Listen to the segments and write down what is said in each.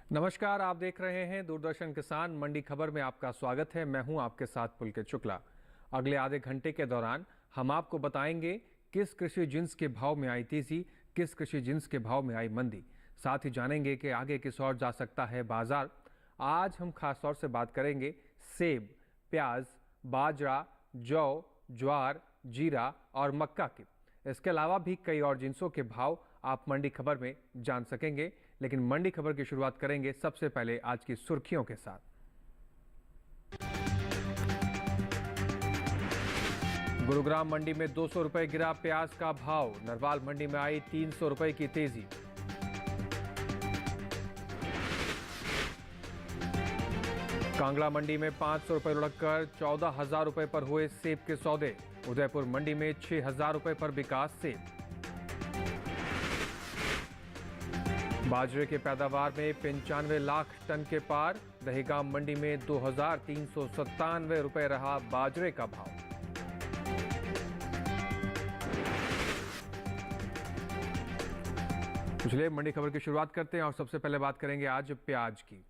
नमस्कार, आप देख रहे हैं दूरदर्शन किसान मंडी खबर में आपका स्वागत है। मैं हूं आपके साथ पुलकित शुक्ला। अगले आधे घंटे के दौरान हम आपको बताएंगे किस कृषि जिन्स के भाव में आई तेजी, किस कृषि जिन्स के भाव में आई मंदी। साथ ही जानेंगे कि आगे किस ओर जा सकता है बाजार। आज हम खास तौर से बात करेंगे सेब, प्याज, बाजरा, जौ, ज्वार, जीरा और मक्का की। इसके अलावा भी कई और जिन्सों के भाव आप मंडी खबर में जान सकेंगे। लेकिन मंडी खबर की शुरुआत करेंगे सबसे पहले आज की सुर्खियों के साथ। गुरुग्राम मंडी में 200 रुपए गिरा प्याज का भाव। नरवाल मंडी में आई 300 रुपए की तेजी। कांगड़ा मंडी में 500 रुपए लुढ़ककर 14,000 रुपए पर हुए सेब के सौदे। उदयपुर मंडी में 6,000 रुपए पर बिका सेब। बाजरे के पैदावार में 95 लाख टन के पार। दहेगाम मंडी में 2,397 रुपए रहा बाजरे का भाव। चलिए मंडी खबर की शुरुआत करते हैं और सबसे पहले बात करेंगे आज प्याज की।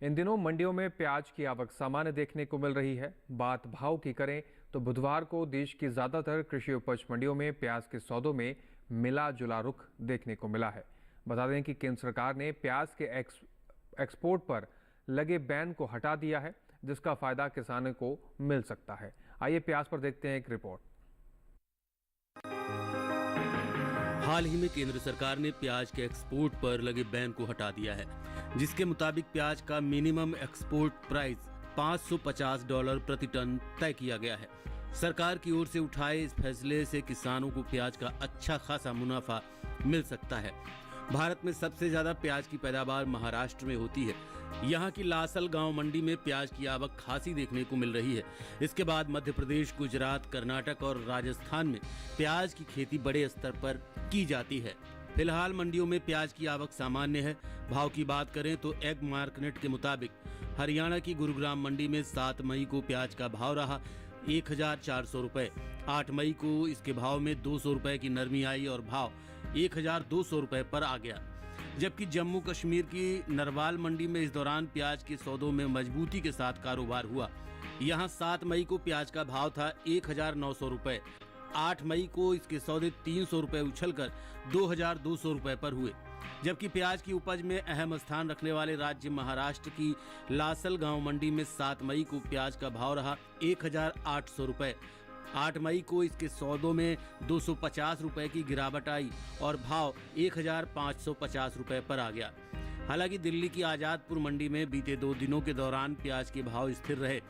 इन दिनों मंडियों में प्याज की आवक सामान्य देखने को मिल रही है। बात भाव की करें तो बुधवार को देश की ज्यादातर कृषि उपज मंडियों में प्याज के सौदों में मिला जुला रुख देखने को मिला है। बता दें कि केंद्र सरकार ने प्याज के एक्सपोर्ट पर लगे बैन को हटा दिया है, जिसका फायदा किसानों को मिल सकता है। आइए प्याज पर देखते हैं एक रिपोर्ट। हाल ही में केंद्र सरकार ने प्याज के एक्सपोर्ट पर लगे बैन को हटा दिया है, जिसके मुताबिक प्याज का मिनिमम एक्सपोर्ट प्राइस $550 प्रति टन तय किया गया है। सरकार की ओर से उठाए इस फैसले से किसानों को प्याज का अच्छा खासा मुनाफा मिल सकता है। भारत में सबसे ज्यादा प्याज की पैदावार महाराष्ट्र में होती है। यहाँ की लासल गांव मंडी में प्याज की आवक खासी देखने को मिल रही है। इसके बाद मध्य प्रदेश, गुजरात, कर्नाटक और राजस्थान में प्याज की खेती बड़े स्तर पर की जाती है। फिलहाल मंडियों में प्याज की आवक सामान्य है। भाव की बात करें तो एग मार्केट के मुताबिक हरियाणा की गुरुग्राम मंडी में 7 मई को प्याज का भाव रहा 1,400 रुपए। 8 मई को इसके भाव में 200 रुपए की नरमी आई और भाव 1,200 रुपए पर आ गया। जबकि जम्मू कश्मीर की नरवाल मंडी में इस दौरान प्याज के सौदों में मजबूती के साथ कारोबार हुआ। यहां 7 मई को प्याज का भाव था 1,900 रुपए। 8 मई को इसके सौदे 300 रुपए उछलकर 2,200 रुपए पर हुए। जबकि प्याज की उपज में अहम स्थान रखने वाले राज्य महाराष्ट्र की लासल गांव मंडी में 7 मई को प्याज का भाव रहा 1,800 रुपए। 8 मई को इसके सौदों में 250 रुपए की गिरावट आई और भाव 1,550 रुपए पर आ गया। हालांकि दिल्ली की आजादपुर मंडी में बीते 2 दिनों के दौरान प्याज के भाव स्थिर रहे।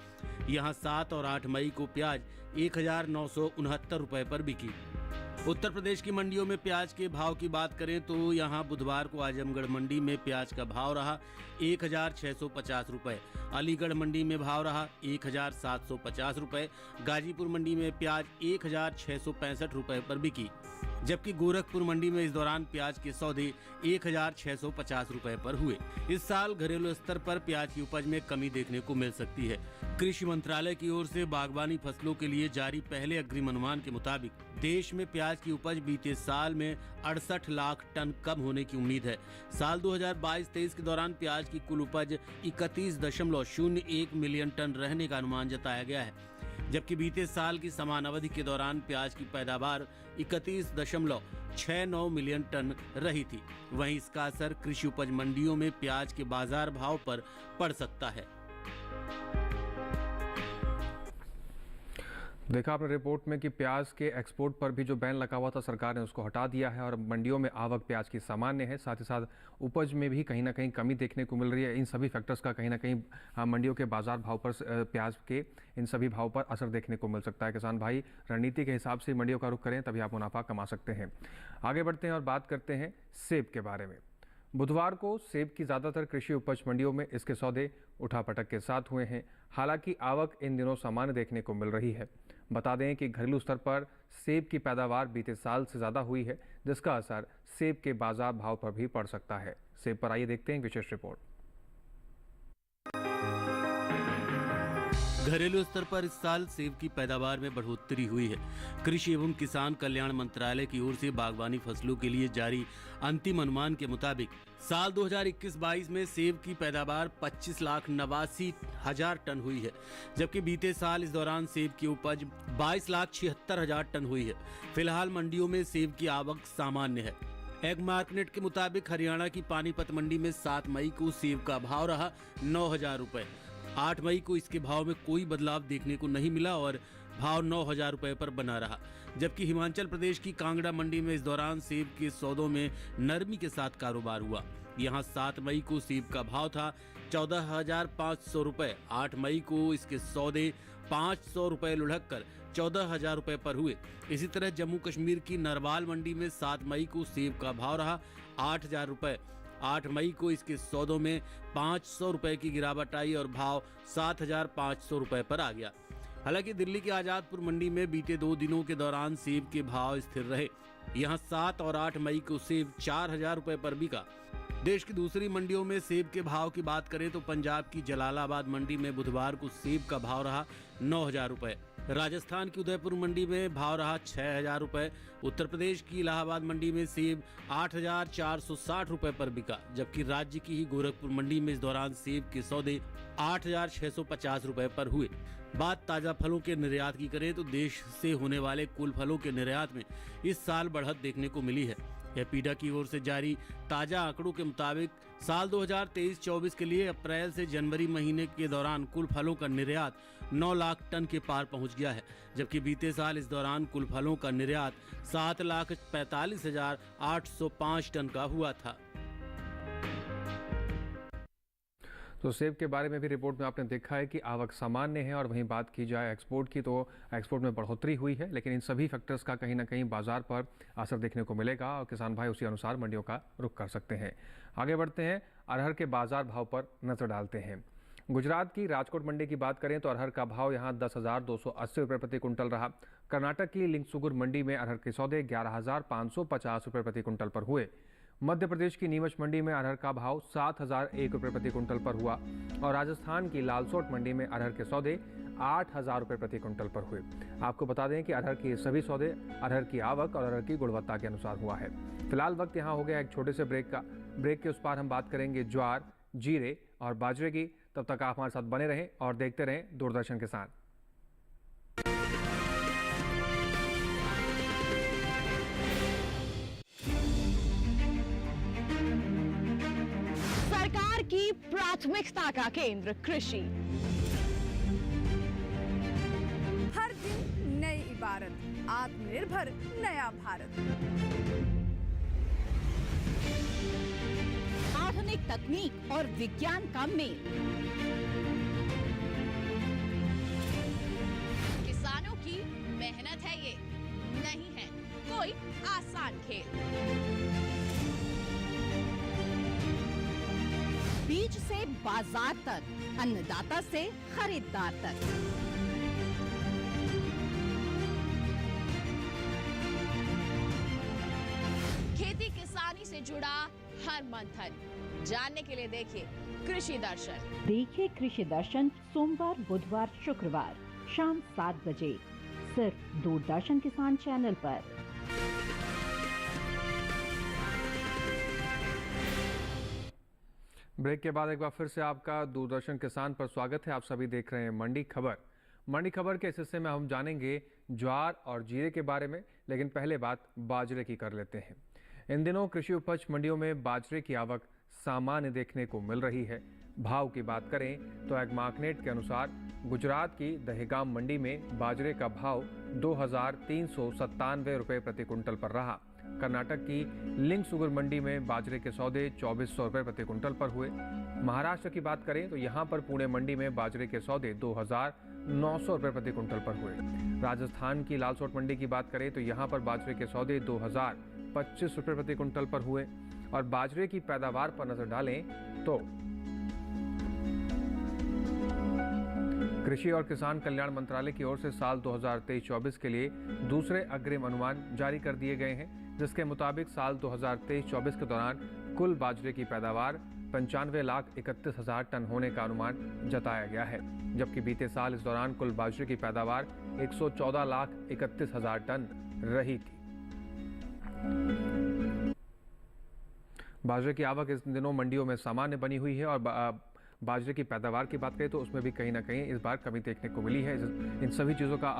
यहां 7 और 8 मई को प्याज 1,969 रुपए पर बिकी। उत्तर प्रदेश की मंडियों में प्याज के भाव की बात करें तो यहां बुधवार को आजमगढ़ मंडी में प्याज का भाव रहा 1,650 रुपए। अलीगढ़ मंडी में भाव रहा 1,750 रुपए। गाजीपुर मंडी में प्याज 1,665 रुपए पर बिकी। जबकि गोरखपुर मंडी में इस दौरान प्याज के सौदे 1,650 रुपए पर हुए। इस साल घरेलू स्तर पर प्याज की उपज में कमी देखने को मिल सकती है। कृषि मंत्रालय की ओर से बागवानी फसलों के लिए जारी पहले अग्रिम अनुमान के मुताबिक देश में प्याज की उपज बीते साल में 68 लाख टन कम होने की उम्मीद है। साल 2022-23 के दौरान प्याज की कुल उपज 31.01 मिलियन टन रहने का अनुमान जताया गया है। जबकि बीते साल की समान अवधि के दौरान प्याज की पैदावार 31.69 मिलियन टन रही थी। वहीं इसका असर कृषि उपज मंडियों में प्याज के बाजार भाव पर पड़ सकता है। देखा आपने रिपोर्ट में कि प्याज के एक्सपोर्ट पर भी जो बैन लगा हुआ था सरकार ने उसको हटा दिया है और मंडियों में आवक प्याज की सामान्य है। साथ ही साथ उपज में भी कहीं ना कहीं कमी देखने को मिल रही है। इन सभी फैक्टर्स का कहीं ना कहीं मंडियों के बाजार भाव पर, प्याज के इन सभी भाव पर असर देखने को मिल सकता है। किसान भाई रणनीति के हिसाब से मंडियों का रुख करें, तभी आप मुनाफा कमा सकते हैं। आगे बढ़ते हैं और बात करते हैं सेब के बारे में। बुधवार को सेब की ज़्यादातर कृषि उपज मंडियों में इसके सौदे उठापटक के साथ हुए हैं। हालांकि आवक इन दिनों सामान्य देखने को मिल रही है। बता दें कि घरेलू स्तर पर सेब की पैदावार बीते साल से ज़्यादा हुई है, जिसका असर सेब के बाजार भाव पर भी पड़ सकता है। सेब पर आइए देखते हैं विशेष रिपोर्ट। घरेलू स्तर पर इस साल सेब की पैदावार में बढ़ोतरी हुई है। कृषि एवं किसान कल्याण मंत्रालय की ओर से बागवानी फसलों के लिए जारी अंतिम अनुमान के मुताबिक साल 2021-22 में सेब की पैदावार 25,89,000 टन हुई है, जबकि बीते साल इस दौरान सेब की उपज 22,76,000 टन हुई है। फिलहाल मंडियों में सेब की आवक सामान्य है। एग मार्केट के मुताबिक हरियाणा की पानीपत मंडी में 7 मई को सेब का भाव रहा 9,000 रुपए। 8 मई को इसके भाव में कोई बदलाव देखने को नहीं मिला और भाव 9,000 रुपए पर बना रहा, जबकि हिमाचल प्रदेश की कांगड़ा मंडी में इस दौरान सेब के सौदों में नरमी के साथ कारोबार हुआ। यहां 7 मई को सेब का भाव था 14,500 रुपए। 8 मई को इसके सौदे 500 रुपए लुढ़क कर 14,000 रुपए पर हुए। इसी तरह जम्मू कश्मीर की नरवाल मंडी में 7 मई को सेब का भाव रहा 8,000 रुपए। 8 मई को इसके सौदों में 500 रुपए की गिरावट आई और भाव 7,500 रुपए पर आ गया। हालांकि दिल्ली की आजादपुर मंडी में बीते 2 दिनों के दौरान सेब के भाव स्थिर रहे। यहां 7 और 8 मई को सेब 4,000 रुपए पर बिका। देश की दूसरी मंडियों में सेब के भाव की बात करें तो पंजाब की जलालाबाद मंडी में बुधवार को सेब का भाव रहा 9,000 रुपए। राजस्थान की उदयपुर मंडी में भाव रहा 6,000 रुपए। उत्तर प्रदेश की इलाहाबाद मंडी में सेब 8,460 रुपए पर बिका, जबकि राज्य की ही गोरखपुर मंडी में इस दौरान सेब के सौदे 8,650 रुपए पर हुए। बात ताजा फलों के निर्यात की करें तो देश से होने वाले कुल फलों के निर्यात में इस साल बढ़त देखने को मिली है। एपीडा की ओर से जारी ताजा आंकड़ों के मुताबिक साल 2023-24 के लिए अप्रैल से जनवरी महीने के दौरान कुल फलों का निर्यात 9 लाख टन के पार पहुंच गया है, जबकि बीते साल इस दौरान कुल फलों का निर्यात 7,45,805 टन का हुआ था। तो सेब के बारे में भी रिपोर्ट में आपने देखा है कि आवक सामान्य है, और वहीं बात की जाए एक्सपोर्ट की तो एक्सपोर्ट में बढ़ोतरी हुई है, लेकिन इन सभी फैक्टर्स का कहीं ना कहीं बाजार पर असर देखने को मिलेगा और किसान भाई उसी अनुसार मंडियों का रुख कर सकते हैं। आगे बढ़ते हैं, अरहर के बाजार भाव पर नजर डालते हैं। गुजरात की राजकोट मंडी की बात करें तो अरहर का भाव यहाँ 10,280 रुपये प्रति कुंटल रहा। कर्नाटक की लिंगसुगुर मंडी में अरहर के सौदे 11,550 रुपये प्रति कुंटल पर हुए। मध्य प्रदेश की नीमच मंडी में अरहर का भाव 7,001 रुपये प्रति कुंटल पर हुआ और राजस्थान की लालसोट मंडी में अरहर के सौदे 8,000 रुपये प्रति कुंटल पर हुए। आपको बता दें कि अरहर के सभी सौदे अरहर की आवक और अरहर की गुणवत्ता के अनुसार हुआ है। फिलहाल वक्त यहाँ हो गया एक छोटे से ब्रेक का। ब्रेक के उस पार हम बात करेंगे ज्वार, जीरे और बाजरे की। तब तक आप हमारे साथ बने रहें और देखते रहें दूरदर्शन किसान। सरकार की प्राथमिकता का केंद्र कृषि। हर दिन नई इबारत, आत्मनिर्भर नया भारत। आधुनिक तकनीक और विज्ञान का मेल। किसानों की मेहनत है ये, नहीं है कोई आसान खेल। बीज से बाजार तक, अन्नदाता से खरीदार तक। खेती किसानी से जुड़ा हर मंथन जानने के लिए देखिए कृषि दर्शन। देखिए कृषि दर्शन सोमवार, बुधवार, शुक्रवार शाम 7 बजे सिर्फ दूरदर्शन किसान चैनल पर। ब्रेक के बाद एक बार फिर से आपका दूरदर्शन किसान पर स्वागत है। आप सभी देख रहे हैं मंडी खबर। मंडी खबर के इस हिस्से में हम जानेंगे ज्वार और जीरे के बारे में, लेकिन पहले बात बाजरे की कर लेते हैं। इन दिनों कृषि उपज मंडियों में बाजरे की आवक सामान्य देखने को मिल रही है। भाव की बात करें तो एग मार्केट के अनुसार गुजरात की दहेगाम मंडी में बाजरे का भाव 2,397 रुपये प्रति कुंटल पर रहा। कर्नाटक की लिंगसुगुर मंडी में बाजरे के सौदे 2,400 रुपये प्रति कुंटल पर हुए। महाराष्ट्र की बात करें तो यहाँ पर पुणे मंडी में बाजरे के सौदे 2,900 रुपये प्रति कुंटल पर हुए। राजस्थान की लालसोट मंडी की बात करें तो यहाँ पर बाजरे के सौदे 2,025 रुपये प्रति कुंटल पर हुए। और बाजरे की पैदावार पर नजर डालें तो कृषि और किसान कल्याण मंत्रालय की ओर से साल 2023-24 के लिए दूसरे अग्रिम अनुमान जारी कर दिए गए हैं, जिसके मुताबिक साल 2023-24 के दौरान कुल बाजरे की पैदावार 95,31,000 टन होने का अनुमान जताया गया है, जबकि बीते साल इस दौरान कुल बाजरे की पैदावार 114,31,000 टन रही थी। बाजरे की आवक इस दिनों मंडियों में सामान्य बनी हुई है और बाजरे की पैदावार की बात करें तो उसमें भी कहीं ना कहीं इस बार कमी देखने को मिली है। इन सभी चीज़ों का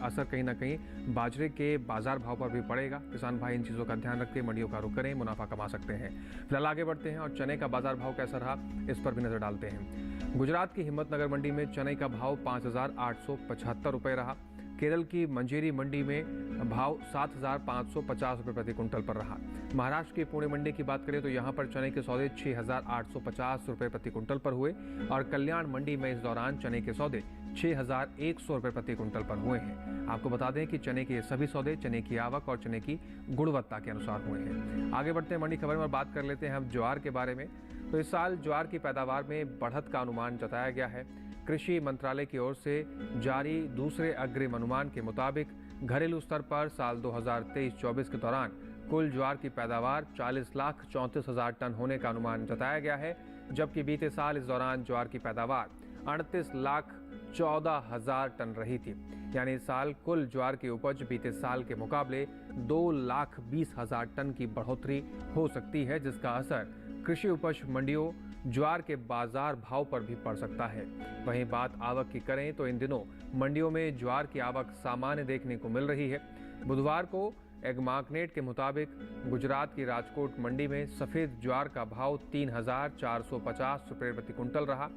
असर कहीं ना कहीं बाजरे के बाजार भाव पर भी पड़ेगा। किसान भाई इन चीज़ों का ध्यान रख के मंडियों का रुख करें, मुनाफा कमा सकते हैं। फिलहाल आगे बढ़ते हैं और चने का बाजार भाव कैसा रहा इस पर भी नजर डालते हैं। गुजरात की हिम्मतनगर मंडी में चने का भाव 5,875 रुपये रहा। केरल की मंजेरी मंडी में भाव 7,550 रुपये प्रति कुंटल पर रहा। महाराष्ट्र की पुणे मंडी की बात करें तो यहाँ पर चने के सौदे 6,850 रुपये प्रति कुंटल पर हुए और कल्याण मंडी में इस दौरान चने के सौदे 6,100 रुपये प्रति कुंटल पर हुए हैं। आपको बता दें कि चने के सभी सौदे चने की आवक और चने की गुणवत्ता के अनुसार हुए हैं। आगे बढ़ते हैं मंडी खबर में, बात कर लेते हैं हम ज्वार के बारे में। तो इस साल ज्वार की पैदावार में बढ़त का अनुमान जताया गया है। कृषि मंत्रालय की ओर से जारी दूसरे अग्रिम अनुमान के मुताबिक घरेलू स्तर पर साल 2023-24 के दौरान कुल ज्वार की पैदावार 40,34,000 टन होने का अनुमान जताया गया है, जबकि बीते साल इस दौरान ज्वार की पैदावार 38,14,000 टन रही थी। यानी इस साल कुल ज्वार की उपज बीते साल के मुकाबले 2,20,000 टन की बढ़ोतरी हो सकती है, जिसका असर कृषि उपज मंडियों ज्वार के बाजार भाव पर भी पड़ सकता है। वहीं बात आवक की करें तो इन दिनों मंडियों में ज्वार की आवक सामान्य देखने को मिल रही है। बुधवार को एग्मार्कनेट के मुताबिक गुजरात की राजकोट मंडी में सफ़ेद ज्वार का भाव 3,450 रुपये प्रति कुंटल रहा।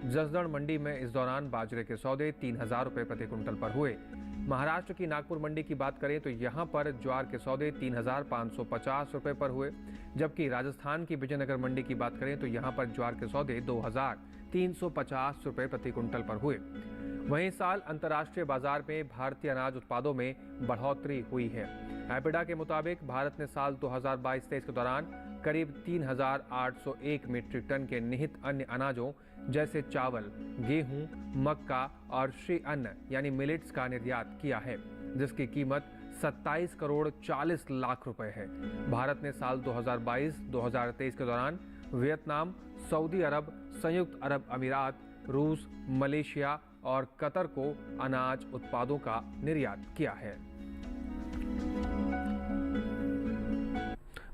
जसदण मंडी में इस दौरान बाजरे के सौदे 3,000 रुपये प्रति कुंटल पर हुए। महाराष्ट्र की नागपुर मंडी की बात करें तो यहाँ पर ज्वार के सौदे 3,550 रुपये पर हुए, जबकि राजस्थान की विजयनगर मंडी की बात करें तो यहाँ पर ज्वार के सौदे 2,350 रुपये प्रति कुंटल पर हुए। वहीं साल अंतर्राष्ट्रीय बाजार में भारतीय अनाज उत्पादों में बढ़ोतरी हुई है। एपिडा के मुताबिक भारत ने साल 2022-23 के दौरान करीब 3,801 मीट्रिक टन के निहित अन्य अनाजों जैसे चावल, गेहूं, मक्का और श्री अन्न यानी मिलेट्स का निर्यात किया है, जिसकी कीमत 27 करोड़ 40 लाख रुपए है। भारत ने साल 2022-2023 के दौरान वियतनाम, सऊदी अरब, संयुक्त अरब अमीरात, रूस, मलेशिया और कतर को अनाज उत्पादों का निर्यात किया है।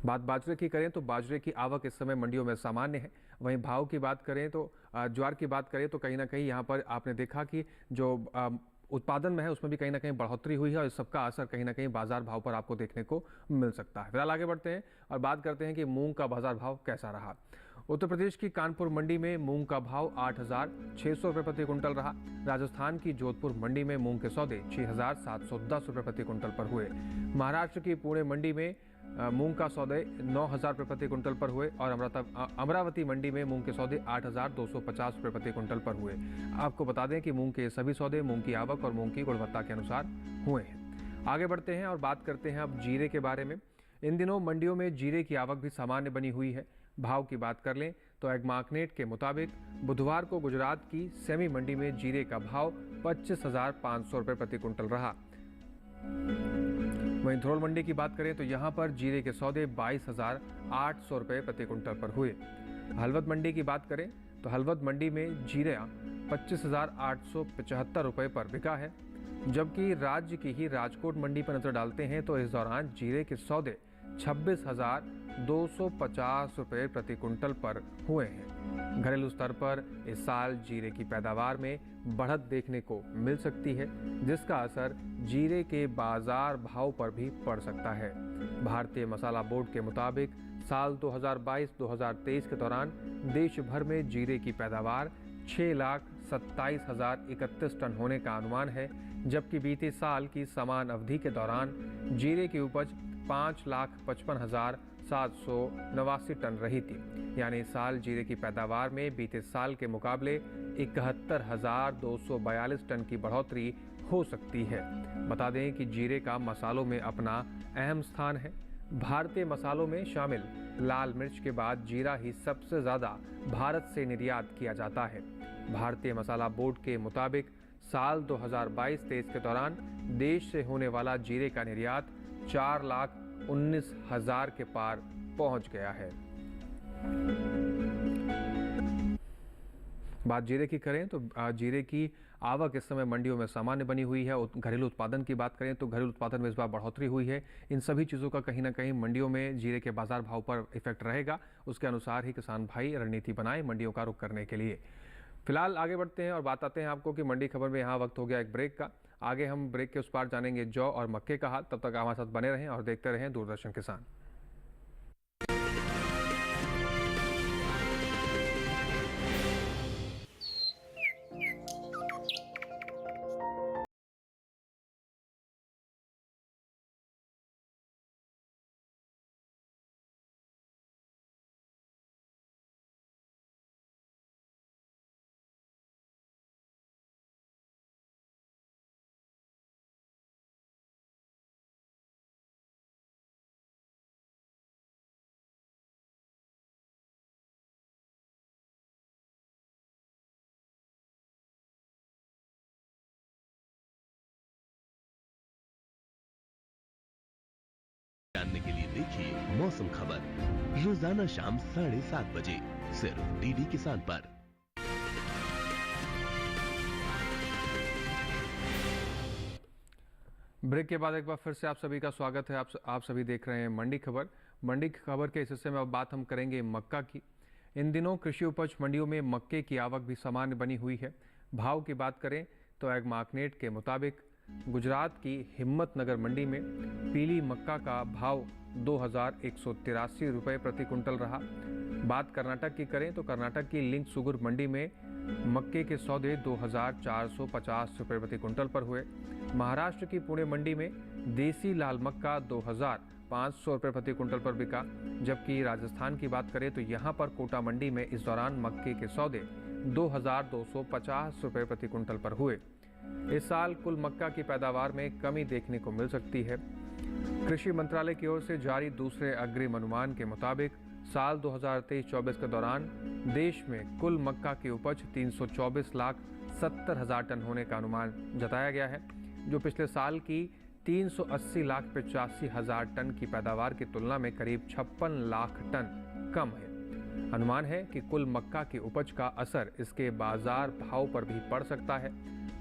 बात बाजरे की करें तो बाजरे की आवक इस समय मंडियों में सामान्य है। वहीं भाव की बात करें तो ज्वार की बात करें तो कहीं ना कहीं यहाँ पर आपने देखा कि जो उत्पादन में है उसमें भी कहीं ना कहीं बढ़ोतरी हुई है और इस सबका असर कहीं ना कहीं बाजार भाव पर आपको देखने को मिल सकता है। फिलहाल आगे बढ़ते हैं और बात करते हैं कि मूंग का बाजार भाव कैसा रहा। उत्तर प्रदेश की कानपुर मंडी में मूंग का भाव 8,600 रुपये प्रति कुंटल रहा। राजस्थान की जोधपुर मंडी में मूंग के सौदे 6,710 रुपये प्रति कुंटल पर हुए। महाराष्ट्र की पुणे मंडी में मूंग का सौदे 9,000 रुपये प्रति कुंटल पर हुए और अमरावती मंडी में मूंग के सौदे 8,250 रुपये प्रति कुंटल पर हुए। आपको बता दें कि मूंग के सभी सौदे मूंग की आवक और मूंग की गुणवत्ता के अनुसार हुए हैं। आगे बढ़ते हैं और बात करते हैं अब जीरे के बारे में। इन दिनों मंडियों में जीरे की आवक भी सामान्य बनी हुई है। भाव की बात कर लें तो एग्मार्कनेट के मुताबिक बुधवार को गुजरात की सेमी मंडी में जीरे का भाव 25,500 रुपये प्रति कुंटल रहा। वहीं ध्रोल मंडी की बात करें तो यहाँ पर जीरे के सौदे 22,800 रुपये प्रति कुंटल पर हुए। हलवद मंडी की बात करें तो हलवद मंडी में जीरा 25,875 रुपये पर बिका है, जबकि राज्य की ही राजकोट मंडी पर नजर डालते हैं तो इस दौरान जीरे के सौदे 26,250 रुपये प्रति कुंटल पर हुए हैं। घरेलू स्तर पर इस साल जीरे की पैदावार में बढ़त देखने को मिल सकती है, जिसका असर जीरे के बाजार भाव पर भी पड़ सकता है। भारतीय मसाला बोर्ड के मुताबिक साल 2022-2023 के दौरान देश भर में जीरे की पैदावार 6,27,031 टन होने का अनुमान है, जबकि बीते साल की समान अवधि के दौरान जीरे की उपज 5,55,789 टन रही थी। यानी इस साल जीरे की पैदावार में बीते साल के मुकाबले 71,242 टन की बढ़ोतरी हो सकती है। बता दें कि जीरे का मसालों में अपना अहम स्थान है। भारतीय मसालों में शामिल लाल मिर्च के बाद जीरा ही सबसे ज़्यादा भारत से निर्यात किया जाता है। भारतीय मसाला बोर्ड के मुताबिक साल 2022-23 के दौरान देश से होने वाला जीरे का निर्यात 4,19,000 के पार पहुंच गया है। बात जीरे की करें तो जीरे की आवक इस समय मंडियों में सामान्य बनी हुई है। घरेलू उत्पादन की बात करें तो घरेलू उत्पादन में इस बार बढ़ोतरी हुई है। इन सभी चीज़ों का कहीं ना कहीं मंडियों में जीरे के बाजार भाव पर इफेक्ट रहेगा। उसके अनुसार ही किसान भाई रणनीति बनाए मंडियों का रुख करने के लिए। फिलहाल आगे बढ़ते हैं और बात आते हैं आपको कि मंडी खबर में यहाँ वक्त हो गया एक ब्रेक का। आगे हम ब्रेक के उस पार जानेंगे जौ और मक्के का हाल। तब तक हमारे साथ बने रहें और देखते रहें दूरदर्शन किसान। जानने के लिए देखिए मौसम खबर रोजाना शाम 7:30 बजे सिर्फ डीडी किसान पर। ब्रेक के बाद एक बार फिर से आप सभी का स्वागत है। आप सभी देख रहे हैं मंडी खबर। मंडी खबर के इस हिस्से में अब बात हम करेंगे मक्का की। इन दिनों कृषि उपज मंडियों में मक्के की आवक भी सामान्य बनी हुई है। भाव की बात करें तो एग मार्केट के मुताबिक गुजरात की हिम्मतनगर मंडी में पीली मक्का का भाव 2,183 रुपये प्रति कुंटल रहा। बात कर्नाटक की करें तो कर्नाटक की लिंक सुगुर मंडी में मक्के के सौदे 2,450 रुपये प्रति कुंटल पर हुए। महाराष्ट्र की पुणे मंडी में देसी लाल मक्का 2,500 रुपये प्रति कुंटल पर बिका। जबकि राजस्थान की बात करें तो यहाँ पर कोटा मंडी में इस दौरान मक्के के सौदे 2,250 रुपये प्रति कुंटल पर हुए। इस साल कुल मक्का की पैदावार में कमी देखने को मिल सकती है। कृषि मंत्रालय की ओर से जारी दूसरे अग्रिम अनुमान के मुताबिक साल 2023-24 के दौरान देश में कुल मक्का की उपज 324,70,000 टन होने का अनुमान जताया गया है, जो पिछले साल की 380,85,000 टन की पैदावार की तुलना में करीब 56 लाख टन कम है। अनुमान है कि कुल मक्का की उपज का असर इसके बाजार भाव पर भी पड़ सकता है।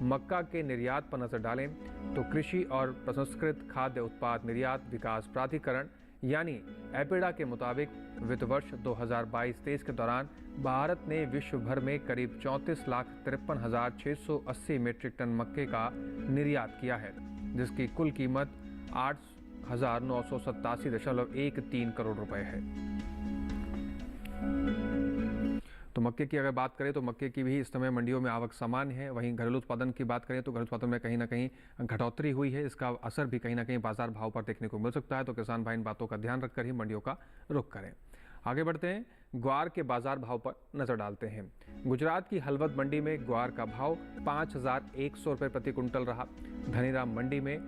मक्का के निर्यात पर नजर डालें तो कृषि और प्रसंस्कृत खाद्य उत्पाद निर्यात विकास प्राधिकरण यानी एपिडा के मुताबिक वित्त वर्ष 2022-23 के दौरान भारत ने विश्व भर में करीब 34,53,680 मीट्रिक टन मक्के का निर्यात किया है, जिसकी कुल कीमत 8,987.13 करोड़ रुपए है। तो मक्के की अगर बात करें तो मक्के की भी इस समय मंडियों में आवक सामान्य है। वहीं घरेलू उत्पादन की बात करें तो घरेलू उत्पादन में कहीं ना कहीं घटोतरी हुई है। इसका असर भी कहीं ना कहीं बाजार भाव पर देखने को मिल सकता है। तो किसान भाई इन बातों का ध्यान रखकर ही मंडियों का रुख करें। आगे बढ़ते हैं, ग्वार के बाजार भाव पर नजर डालते हैं। गुजरात की हलवद मंडी में ग्वार का भाव 5,100 रुपये प्रति कुंटल रहा। धनीराम मंडी में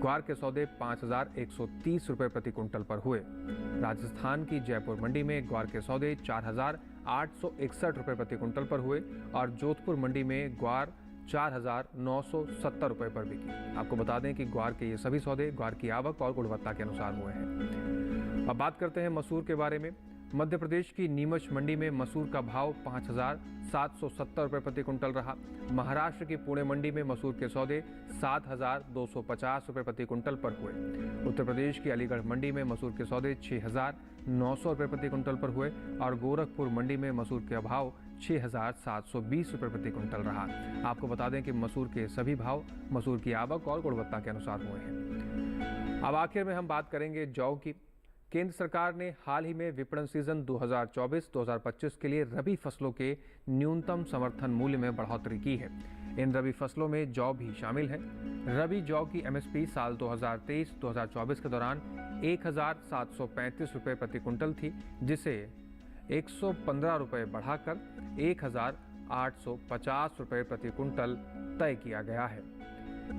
ग्वार के सौदे 5,130 रुपये प्रति कुंटल पर हुए। राजस्थान की जयपुर मंडी में ग्वार के सौदे 4,861 रुपये प्रति कुंटल पर हुए और जोधपुर मंडी में ग्वार 4,970 रुपये पर बिकी। आपको बता दें कि ग्वार के ये सभी सौदे ग्वार की आवक और गुणवत्ता के अनुसार हुए हैं। अब बात करते हैं मसूर के बारे में। मध्य प्रदेश की नीमच मंडी में मसूर का भाव 5,770 रुपये प्रति कुंटल रहा। महाराष्ट्र की पुणे मंडी में मसूर के सौदे 7,250 रुपये प्रति कुंटल पर हुए। उत्तर प्रदेश की अलीगढ़ मंडी में मसूर के सौदे 6,900 रुपये प्रति कुंटल पर हुए और गोरखपुर मंडी में मसूर का भाव 6,720 रुपये प्रति कुंटल रहा। आपको बता दें कि मसूर के सभी भाव मसूर की आवक और गुणवत्ता के अनुसार हुए हैं। अब आखिर में हम बात करेंगे जौ की। केंद्र सरकार ने हाल ही में विपणन सीजन 2024-2025 के लिए रबी फसलों के न्यूनतम समर्थन मूल्य में बढ़ोतरी की है। इन रबी फसलों में जौ भी शामिल है। रबी जौ की एमएसपी साल 2023-2024 के दौरान 1,735 रुपये प्रति कुंटल थी, जिसे 115 रुपये बढ़ाकर 1,850 रुपये प्रति कुंटल तय किया गया है।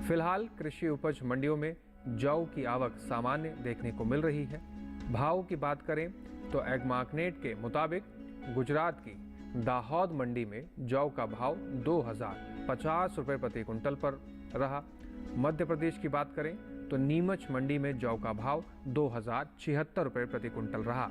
फिलहाल कृषि उपज मंडियों में जौ की आवक सामान्य देखने को मिल रही है। भाव की बात करें तो एग मार्केट के मुताबिक गुजरात की दाहोद मंडी में जौ का भाव 2,050 रुपये प्रति कुंटल पर रहा। मध्य प्रदेश की बात करें तो नीमच मंडी में जौ का भाव 2,076 रुपये प्रति कुंटल रहा।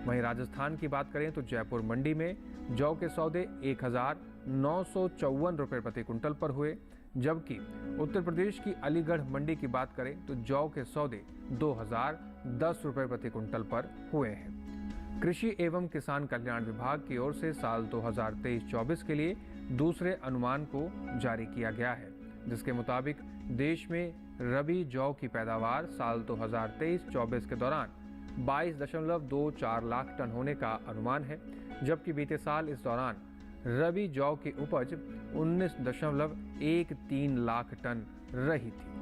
वहीं राजस्थान की बात करें तो जयपुर मंडी में जौ के सौदे 1954 रुपये प्रति कुंटल पर हुए, जबकि उत्तर प्रदेश की अलीगढ़ मंडी की बात करें तो जौ के सौदे 2010 रुपये प्रति कुंटल पर हुए हैं। कृषि एवं किसान कल्याण विभाग की ओर से साल 2023-24 के लिए दूसरे अनुमान को जारी किया गया है, जिसके मुताबिक देश में रबी जौ की पैदावार साल 2023-24 के दौरान 22.24 लाख टन होने का अनुमान है, जबकि बीते साल इस दौरान रबी जौ की उपज 19.13 लाख टन रही थी।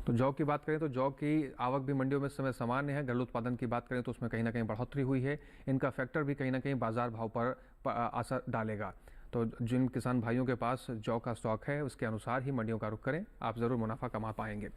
तो जौ की बात करें तो जौ की आवक भी मंडियों में इस समय सामान्य है। घरेलू उत्पादन की बात करें तो उसमें कहीं ना कहीं बढ़ोतरी हुई है। इनका फैक्टर भी कहीं ना कहीं बाजार भाव पर असर डालेगा। तो जिन किसान भाइयों के पास जौ का स्टॉक है उसके अनुसार ही मंडियों का रुख करें, आप ज़रूर मुनाफा कमा पाएंगे।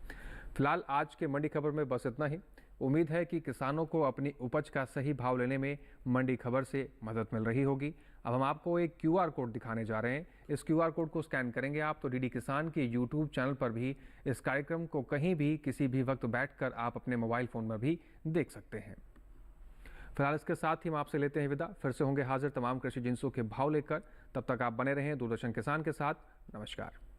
फिलहाल आज के मंडी खबर में बस इतना ही। उम्मीद है कि किसानों को अपनी उपज का सही भाव लेने में मंडी खबर से मदद मिल रही होगी। अब हम आपको एक QR कोड दिखाने जा रहे हैं। इस QR कोड को स्कैन करेंगे आप तो DD किसान के YouTube चैनल पर भी इस कार्यक्रम को कहीं भी किसी भी वक्त बैठकर आप अपने मोबाइल फ़ोन में भी देख सकते हैं। फिलहाल इसके साथ ही हम आपसे लेते हैं विदा। फिर से होंगे हाजिर तमाम कृषि जिंसों के भाव लेकर। तब तक आप बने रहें दूरदर्शन किसान के साथ। नमस्कार।